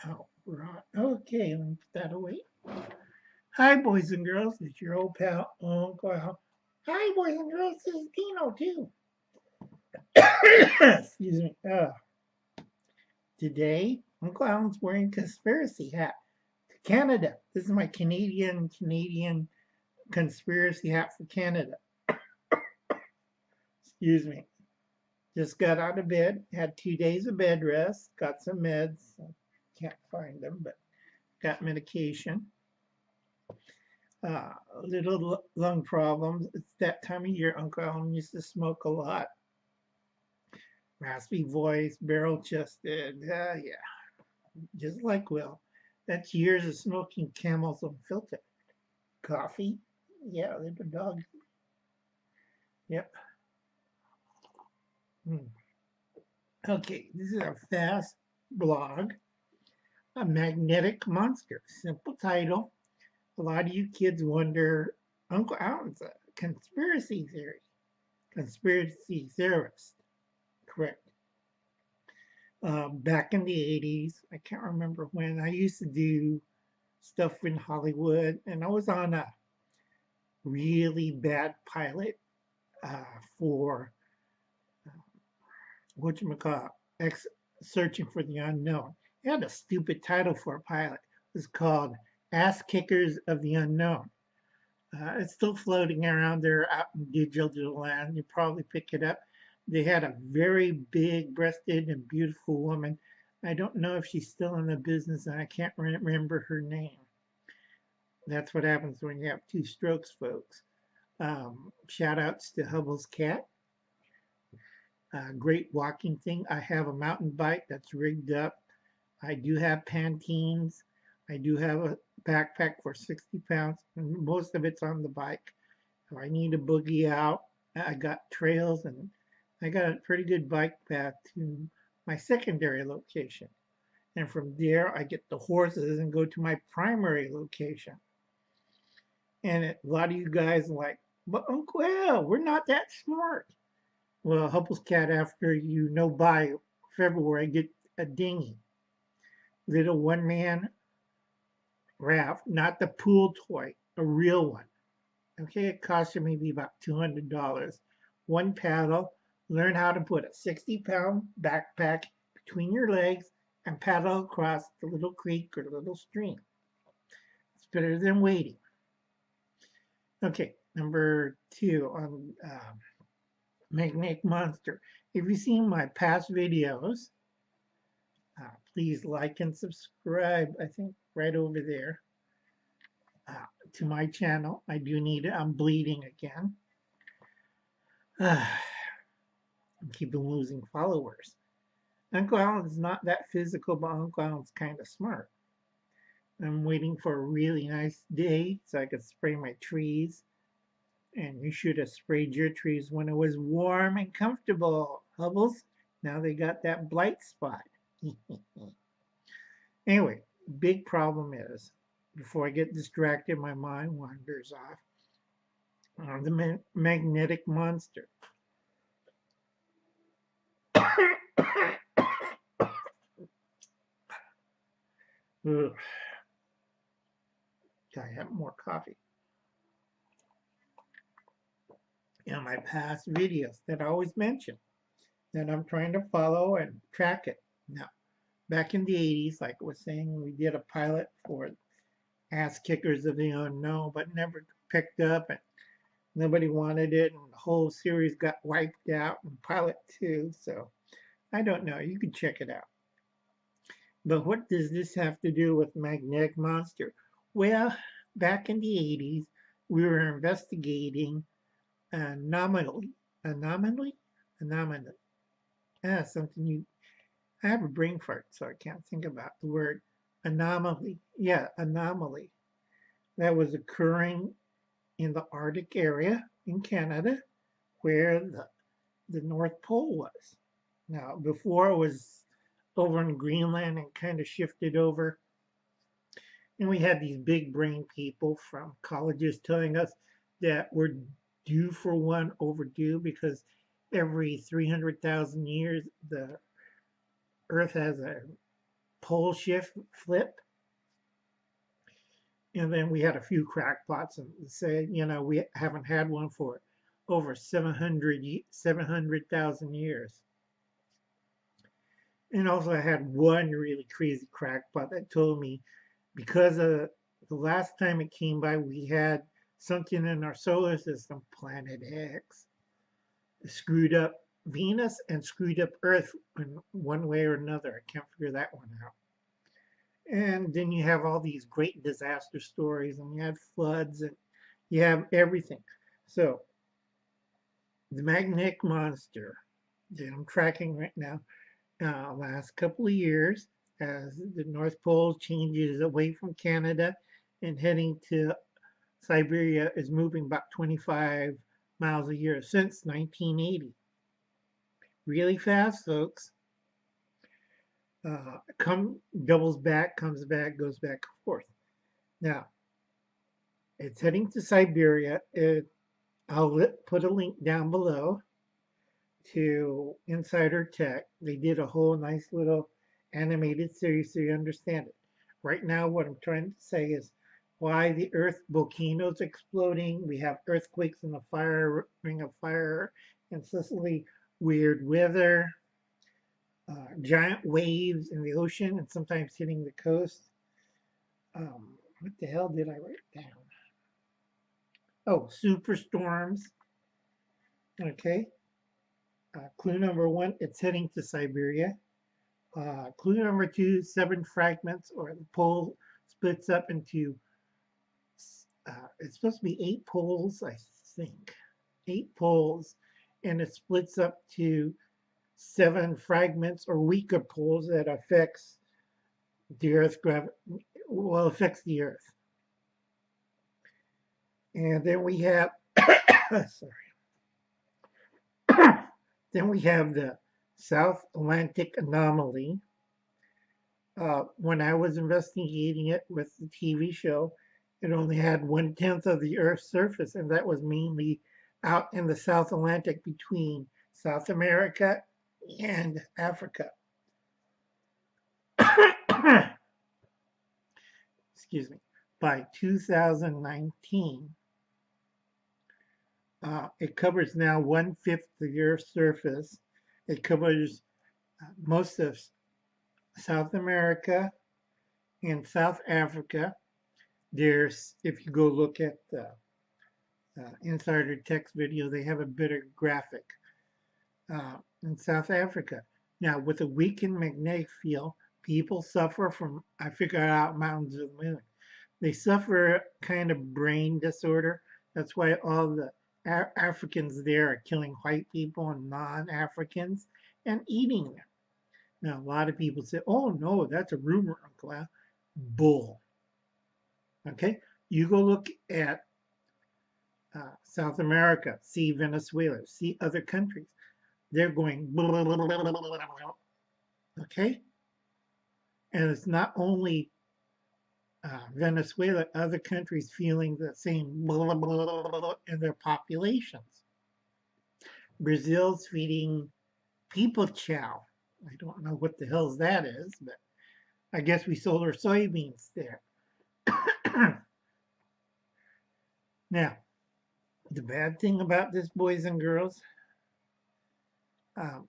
Oh, right. Okay, let me put that away. Hi, boys and girls. It's your old pal, Uncle Al. Hi, boys and girls. This is Dino, too. Excuse me. Today, Uncle Alan's wearing conspiracy hat to Canada. This is my Canadian conspiracy hat for Canada. Excuse me. Just got out of bed, had 2 days of bed rest, got some meds. Can't find them, but got medication. Little lung problems. It's that time of year. Uncle Alan used to smoke a lot. Raspy voice, barrel chested. Yeah, just like Will. That's years of smoking Camels Unfiltered. Coffee? Yeah, little dog. Yep. Hmm. Okay, this is a fast blog. A magnetic monster. Simple title. A lot of you kids wonder, Uncle Alan's a conspiracy theory. Conspiracy theorist. Correct. Back in the 80s, I can't remember when, I used to do stuff in Hollywood, and I was on a really bad pilot for whatchamacallit, X Searching for the Unknown. It had a stupid title for a pilot. It was called Ass Kickers of the Unknown. It's still floating around there out in digital land. You probably pick it up. They had a very big breasted and beautiful woman. I don't know if she's still in the business, and I can't remember her name. That's what happens when you have two strokes, folks. Shout outs to Hubble's cat. Great walking thing. I have a mountain bike that's rigged up. I do have Pantene. I do have a backpack for 60 pounds, and most of it's on the bike. If I need to boogie out, I got trails, and I got a pretty good bike path to my secondary location. And from there, I get the horses and go to my primary location. And a lot of you guys are like, but Uncle Al, we're not that smart. Well, Hubble's cat, after by February, get a dinghy. Little one man raft, not the pool toy, a real one. Okay, it cost you maybe about $200. One paddle, learn how to put a 60-pound backpack between your legs and paddle across the little creek or little stream. It's better than waiting. Okay, number 2 on Magnetic Monster. If you've seen my past videos, please like and subscribe. I think right over there to my channel. I do need it. I'm bleeding again. I keep losing followers. Uncle Alan's not that physical, but Uncle Alan's kind of smart. I'm waiting for a really nice day so I could spray my trees. And you should have sprayed your trees when it was warm and comfortable, Hubbles. Now they got that blight spot. Anyway, big problem is, before I get distracted, my mind wanders off. The magnetic monster. Ugh. I have more coffee. In my past videos that I always mention that I'm trying to follow and track it. Now, back in the 80s, like I was saying, we did a pilot for Ass Kickers of the Unknown, but never picked up, and nobody wanted it, and the whole series got wiped out in Pilot 2, so I don't know. You can check it out. But what does this have to do with Magnetic Monster? Well, back in the 80s, we were investigating anomaly. Anomaly? Anomaly. Something you. I have a brain fart, so I can't think about the word anomaly. Yeah, anomaly. That was occurring in the Arctic area in Canada where the North Pole was. Now, before it was over in Greenland and kind of shifted over. And we had these big brain people from colleges telling us that we're due for one, overdue, because every 300,000 years the Earth has a pole shift flip. And then we had a few crackpots and said, we haven't had one for over 700,000 years. And also I had one really crazy crackpot that told me because of the last time it came by, we had something in our solar system, Planet X, screwed up Venus and screwed up Earth in one way or another. I can't figure that one out. And then you have all these great disaster stories, and you have floods, and you have everything. So the magnetic monster that I'm tracking right now, last couple of years, as the North Pole changes away from Canada and heading to Siberia, is moving about 25 miles a year since 1980. Really fast, folks. Doubles back, comes back, goes back and forth. Now, it's heading to Siberia. I'll put a link down below to Insider Tech. They did a whole nice little animated series so you understand it. Right now, what I'm trying to say is why the Earth volcanoes exploding. We have earthquakes in the ring of fire in Sicily, weird weather, giant waves in the ocean and sometimes hitting the coast. What the hell did I write down? Oh, superstorms. Okay. Clue number one, it's heading to Siberia. Clue number two, 7 fragments, or the pole splits up into, it's supposed to be 8 poles, I think. 8 poles, and it splits up to 7 fragments or weaker poles that affects the Earth affects the Earth. And then we have, sorry. Then we have the South Atlantic Anomaly. When I was investigating it with the TV show, it only had 1/10 of the Earth's surface, and that was mainly out in the South Atlantic between South America and Africa. Excuse me. By 2019, it covers now 1/5 of the Earth's surface. It covers most of South America and South Africa. There's, if you go look at the Insider Text video, they have a better graphic in South Africa. Now, with a weakened magnetic field, people suffer from, I figured out, mountains of the moon. They suffer kind of brain disorder. That's why all the Africans there are killing white people and non-Africans and eating them. Now, a lot of people say, oh, no, that's a rumor, Uncle Al. Bull. Okay? You go look at South America, see Venezuela, see other countries. They're going, blah, blah, blah, blah, blah, blah, blah. Okay? And it's not only Venezuela, other countries feeling the same blah, blah, blah, blah, in their populations. Brazil's feeding people chow. I don't know what the hell that is, but I guess we sold our soybeans there. Now, the bad thing about this, boys and girls,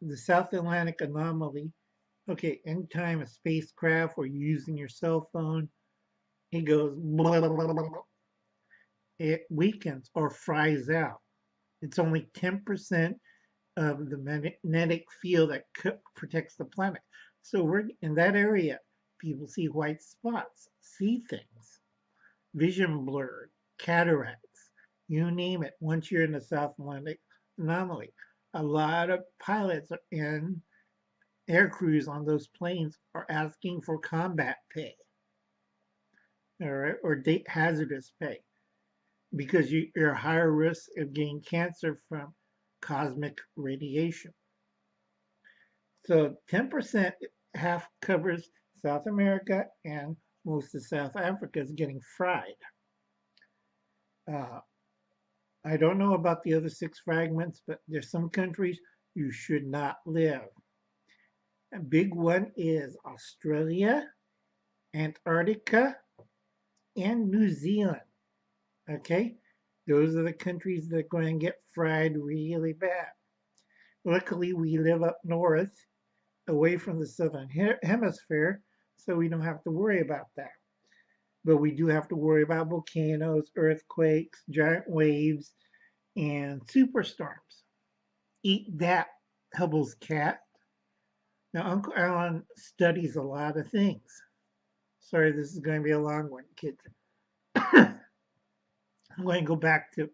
the South Atlantic Anomaly, okay, anytime a spacecraft or you're using your cell phone, it goes blah, blah, blah, blah, blah. It weakens or fries out. It's only 10% of the magnetic field that protects the planet. So we're in that area, people see white spots, see things, vision blurred, cataracts, you name it, once you're in the South Atlantic Anomaly. A lot of pilots and air crews on those planes are asking for combat pay, all right, or hazardous pay, because you're a higher risk of getting cancer from cosmic radiation. So 10% half covers South America, and most of South Africa is getting fried. I don't know about the other 6 fragments, but there's some countries you should not live. A big one is Australia, Antarctica, and New Zealand. Okay? Those are the countries that are going to get fried really bad. Luckily, we live up north, away from the southern hemisphere, so we don't have to worry about that. But we do have to worry about volcanoes, earthquakes, giant waves, and superstorms. Eat that, Hubble's cat. Now, Uncle Alan studies a lot of things. Sorry, this is going to be a long one, kids. I'm going to go back to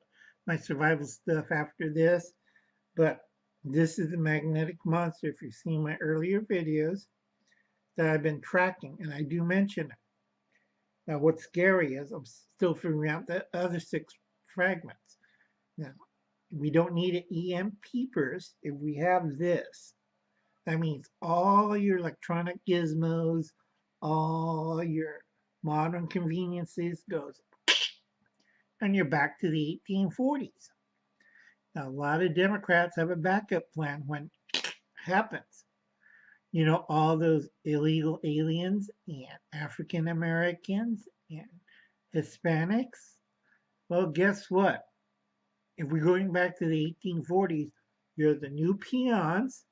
my survival stuff after this, but this is the magnetic monster. If you've seen my earlier videos that I've been tracking, and I do mention it. Now, what's scary is I'm still figuring out the other 6 fragments. Now, we don't need an EMP burst if we have this. That means all your electronic gizmos, all your modern conveniences goes, and you're back to the 1840s. Now, a lot of Democrats have a backup plan when it happens. You know, all those illegal aliens and African Americans and Hispanics. Well, guess what? If we're going back to the 1840s, you're the new peons.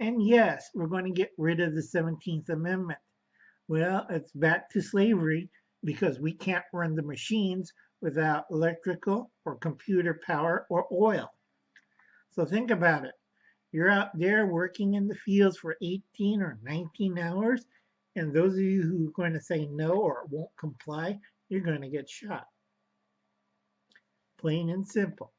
And yes, we're going to get rid of the 17th Amendment. Well, it's back to slavery because we can't run the machines without electrical or computer power or oil. So think about it. You're out there working in the fields for 18 or 19 hours, and those of you who are going to say no or won't comply, you're going to get shot. Plain and simple.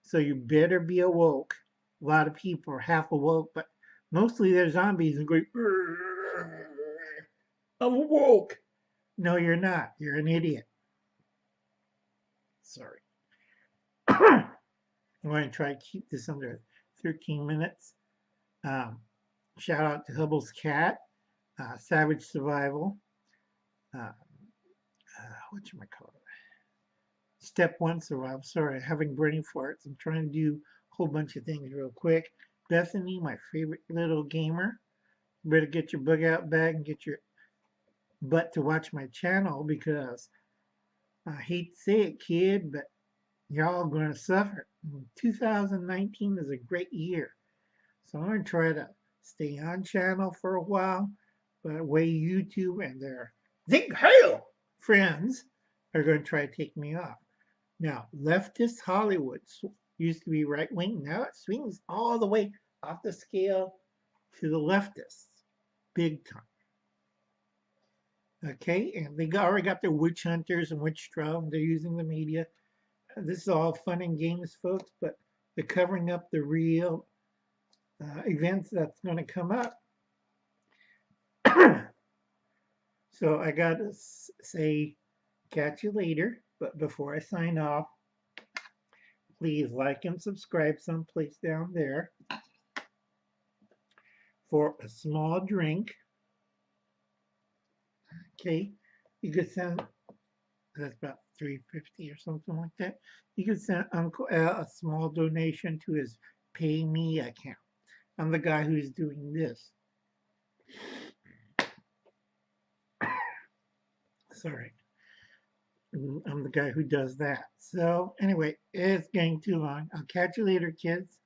So you better be awoke. A lot of people are half awoke, but mostly they're zombies and going, I'm awoke. No, you're not. You're an idiot. Sorry. I'm going to try to keep this under 13 minutes. Shout out to Hubble's cat, Savage Survival. Whatchamacallit? Step 1 survival. Sorry, having brain farts. I'm trying to do a whole bunch of things real quick. Bethany, my favorite little gamer. You better get your bug out bag and get your butt to watch my channel because I hate to say it, kid, but y'all going to suffer. 2019 is a great year. So I'm going to try to stay on channel for a while, but way YouTube and their Zig Hail friends are going to try to take me off. Now, leftist Hollywood used to be right wing. Now it swings all the way off the scale to the leftists, big time. Okay, and they already got their witch hunters and witch trials. They're using the media. This is all fun and games, folks, but they're covering up the real events that's going to come up. So I got to say, catch you later. But before I sign off, please like and subscribe someplace down there for a small drink. Okay, you could send, that's about $3.50 or something like that. You could send Uncle Al a small donation to his Pay Me account. I'm the guy who's doing this. Sorry. I'm the guy who does that. So anyway, it's getting too long. I'll catch you later, kids.